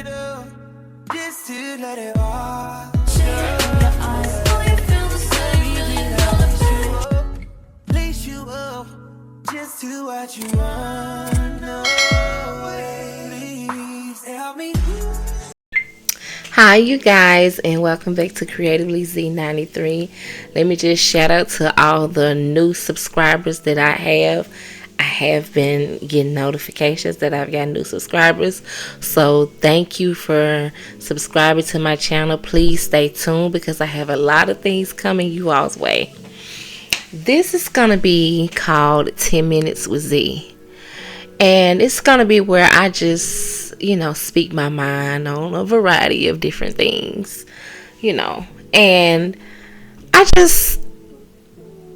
up just to let it all lace you up just to watch you run away. Please help me. Hi you guys, and welcome back to Creatively Z93. Let me just shout out to all the new subscribers that I have. I have been getting notifications that I've got new subscribers, so thank you for subscribing to my channel. Please stay tuned because I have a lot of things coming you all's way. This is gonna be called 10 Minutes with Z, and it's gonna be where I just speak my mind on a variety of different things, and I just,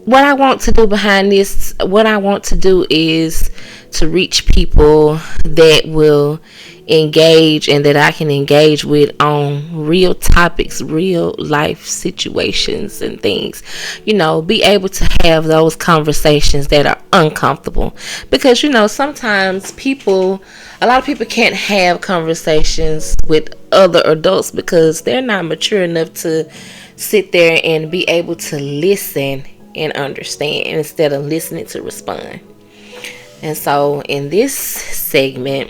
what I want to do behind this, what I want to do is to reach people that will engage and that I can engage with on real topics, real life situations and things. Be able to have those conversations that are uncomfortable, because sometimes a lot of people can't have conversations with other adults because they're not mature enough to sit there and be able to listen and understand instead of listening to respond. And so in this segment,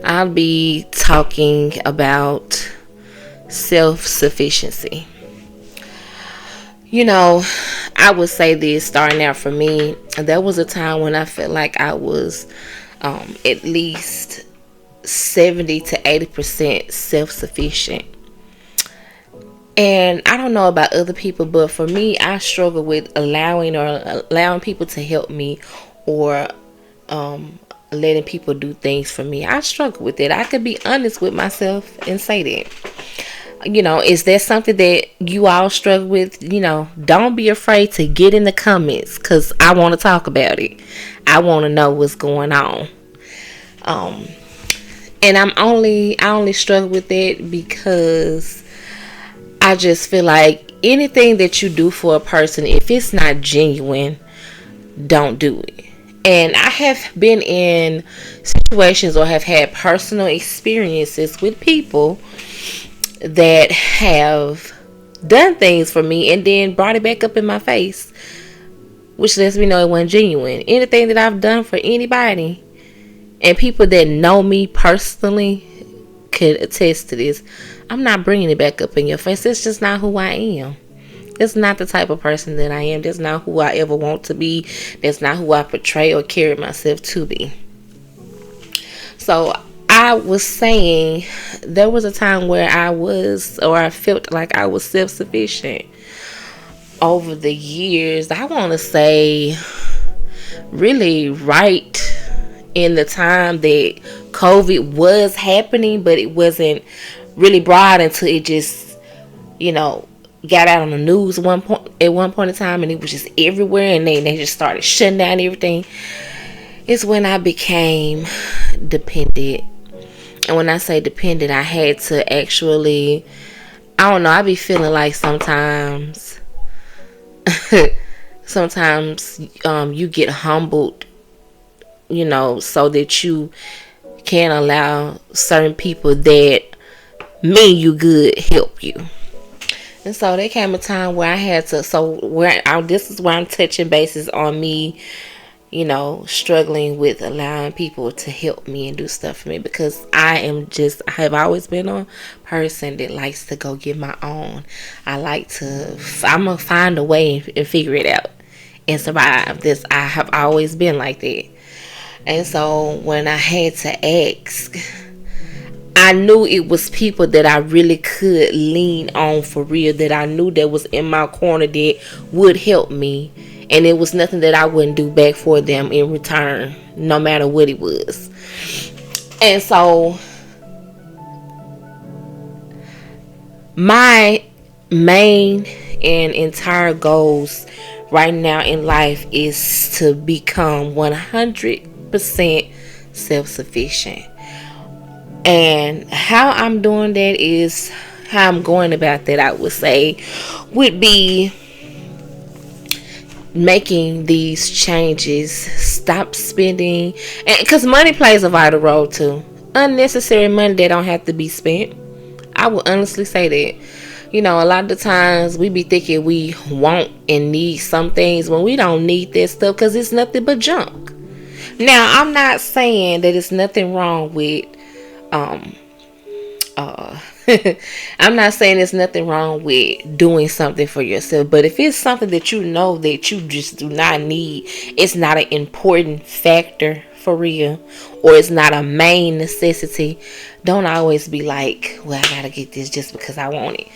I'll be talking about self-sufficiency. I would say this, starting out for me, there was a time when I felt like I was at least 70 to 80% self-sufficient. And I don't know about other people, but for me, I struggle with allowing people to help me, or letting people do things for me. I struggle with it. I could be honest with myself and say that. Is there something that you all struggle with? Don't be afraid to get in the comments, because I want to talk about it. I want to know what's going on. And I only struggle with that because I just feel like anything that you do for a person, if it's not genuine, don't do it. And I have been in situations or have had personal experiences with people that have done things for me and then brought it back up in my face, which lets me know it wasn't genuine. Anything that I've done for anybody, and people that know me personally could attest to this, I'm not bringing it back up in your face. It's just not who I am. That's not the type of person that I am. That's not who I ever want to be. That's not who I portray or carry myself to be. So I was saying, there was a time where I felt like I was self-sufficient. Over the years, I want to say really right in the time that COVID was happening, but it wasn't really broad until it just, got out on the news at one point in time, and it was just everywhere, and they just started shutting down everything. It's when I became dependent. And when I say dependent, I had to actually, I don't know, I be feeling like sometimes you get humbled, so that you can allow certain people that mean you good help you. And so there came a time where I had to, this is where I'm touching bases on me, struggling with allowing people to help me and do stuff for me, because I have always been a person that likes to go get my own. I'm going to find a way and figure it out and survive. I have always been like that. And so when I had to ask, I knew it was people that I really could lean on for real, that I knew that was in my corner that would help me, and it was nothing that I wouldn't do back for them in return, no matter what it was. And so my main and entire goals right now in life is to become 100% self-sufficient. And how I'm doing that is, how I'm going about that, I would say, would be making these changes, stop spending, and because money plays a vital role too. unnecessary money that don't have to be spent. I would honestly say that. A lot of the times we be thinking we want and need some things when we don't need that stuff because it's nothing but junk. Now, I'm not saying that it's nothing wrong with I'm not saying there's nothing wrong with doing something for yourself, but if it's something that you know that you just do not need, it's not an important factor for real, or it's not a main necessity, don't always be like, well, I gotta get this just because I want it.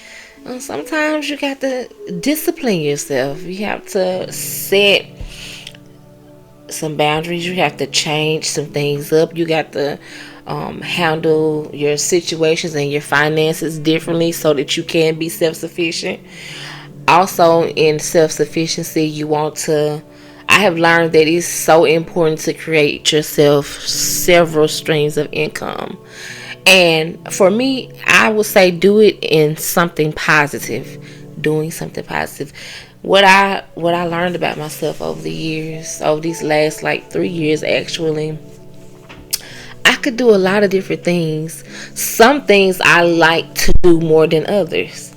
Sometimes you got to discipline yourself. You have to set some boundaries. You have to change some things up. You got to handle your situations and your finances differently so that you can be self-sufficient. Also, in self-sufficiency, I have learned that it's so important to create yourself several streams of income. And for me, I would say do it in something positive. Doing something positive. What I learned about myself over the years, over these last 3 years actually, I could do a lot of different things. Some things I like to do more than others.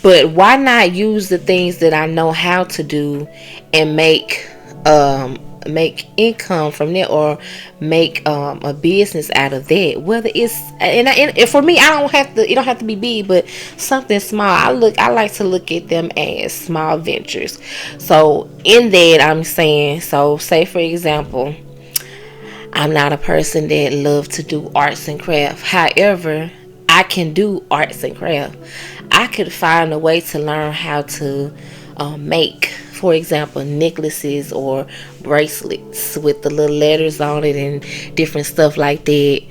But why not use the things that I know how to do and make income from that, or make a business out of that? Whether it's and for me, it don't have to be big, but something small. I like to look at them as small ventures. So in that, I'm saying, so say for example, I'm not a person that loves to do arts and craft. However, I can do arts and craft. I could find a way to learn how to make, for example, necklaces or bracelets with the little letters on it and different stuff like that.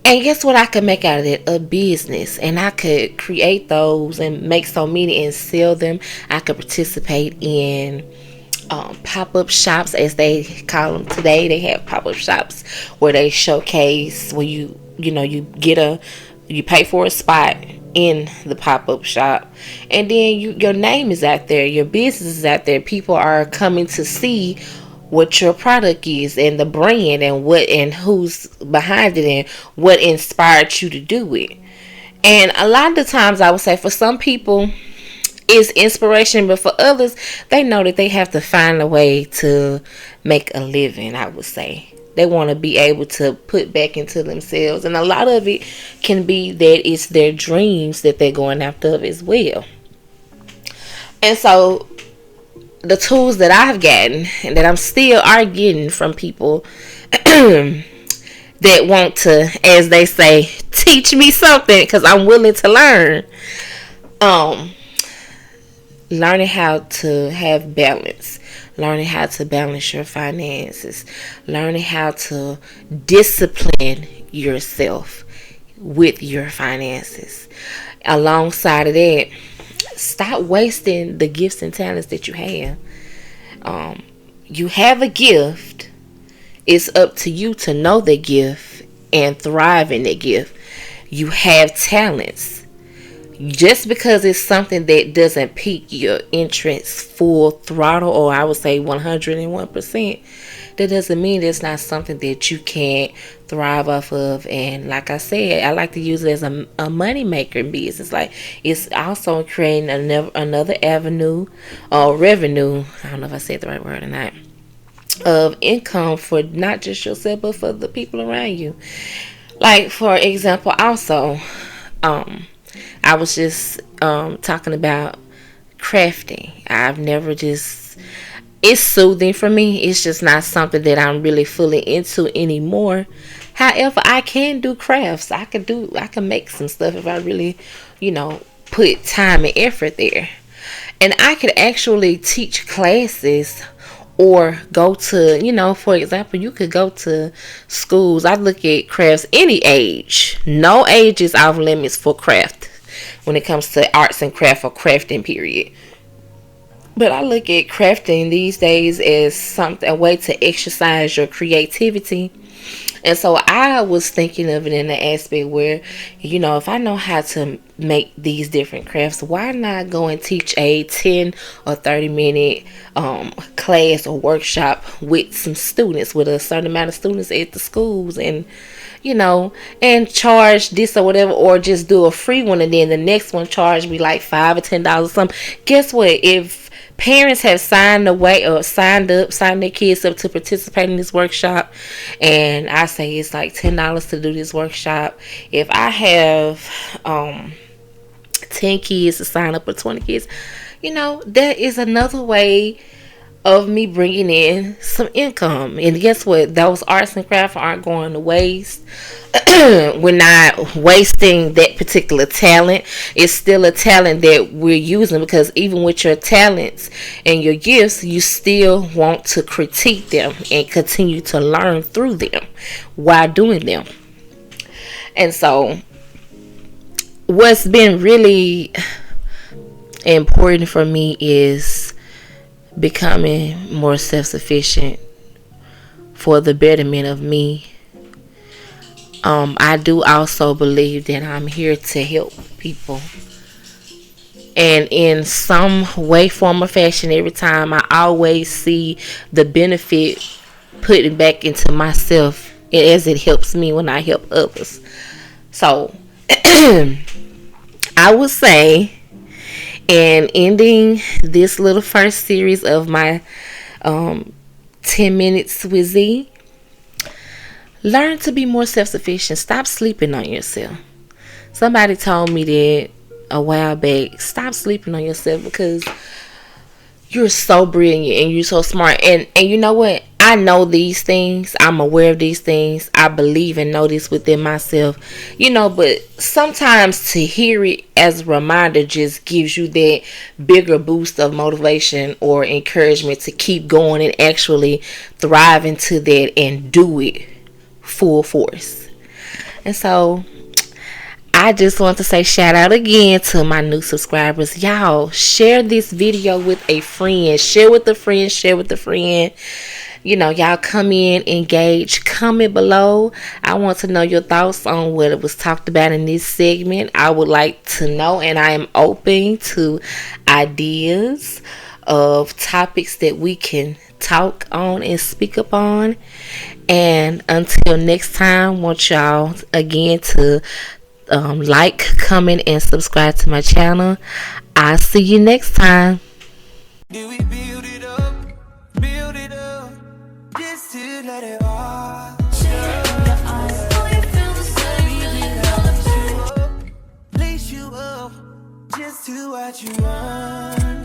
And guess what I could make out of it? A business. And I could create those and make so many and sell them. I could participate in pop-up shops, as they call them today. They have pop-up shops where they showcase, where you pay for a spot in the pop-up shop, and then your name is out there, your business is out there. People are coming to see what your product is and the brand and who's behind it and what inspired you to do it. And a lot of the times, I would say, for some people it's inspiration, but for others, they know that they have to find a way to make a living. I would say they want to be able to put back into themselves, and a lot of it can be that it's their dreams that they're going after as well. And so the tools that I've gotten and that I'm still getting from people that want to, as they say, teach me something, because I'm willing to learn. Learning how to have balance, learning how to balance your finances, learning how to discipline yourself with your finances. Alongside of that, stop wasting the gifts and talents that you have. You have a gift. It's up to you to know the gift and thrive in that gift. You have talents. Just because it's something that doesn't pique your interest full throttle, or I would say 101%, that doesn't mean it's not something that you can't thrive off of. And like I said, I like to use it as a money maker business. Like, it's also creating another avenue or revenue, I don't know if I said the right word or not, of income for not just yourself but for the people around you. Like, for example, also I was just talking about crafting. It's soothing for me. It's just not something that I'm really fully into anymore. However, I can do crafts. I can make some stuff if I really, put time and effort there. And I could actually teach classes or go to, for example, you could go to schools. I look at crafts any age. No age is off limits for craft when it comes to arts and craft or crafting, period. But I look at crafting these days as a way to exercise your creativity And so I was thinking of it in the aspect where, if I know how to make these different crafts, why not go and teach a 10 or 30-minute class or workshop with some students, with a certain amount of students at the schools, and and charge this or whatever, or just do a free one and then the next one charge me like $5 or $10 or something. Guess what? If parents have signed away or signed their kids up to participate in this workshop, and I say it's like $10 to do this workshop, if I have 10 kids to sign up or 20 kids, that is another way of me bringing in some income. And guess what? Those arts and crafts aren't going to waste. We're not wasting that particular talent. It's still a talent that we're using, because even with your talents and your gifts, you still want to critique them and continue to learn through them while doing them. And so what's been really important for me is becoming more self-sufficient for the betterment of me. I do also believe that I'm here to help people, and in some way, form, or fashion, every time I always see the benefit putting back into myself as it helps me when I help others. So I would say, and ending this little first series of my 10 minutes with Z, learn to be more self-sufficient. Stop sleeping on yourself. Somebody told me that a while back. Stop sleeping on yourself, because you're so brilliant and you're so smart. And you know what? I know these things. I'm aware of these things. I believe and know this within myself. But sometimes to hear it as a reminder just gives you that bigger boost of motivation or encouragement to keep going and actually thrive into that and do it full force. And so I just want to say shout out again to my new subscribers. Y'all, share this video with a friend. Share with a friend. Share with a friend. Y'all come in, engage, comment below. I want to know your thoughts on what was talked about in this segment. I would like to know, and I am open to ideas of topics that we can talk on and speak upon. And until next time, want y'all again to like, comment, and subscribe to my channel. I'll see you next time. Do we build it up, just to let it all lace you up, just to watch you run.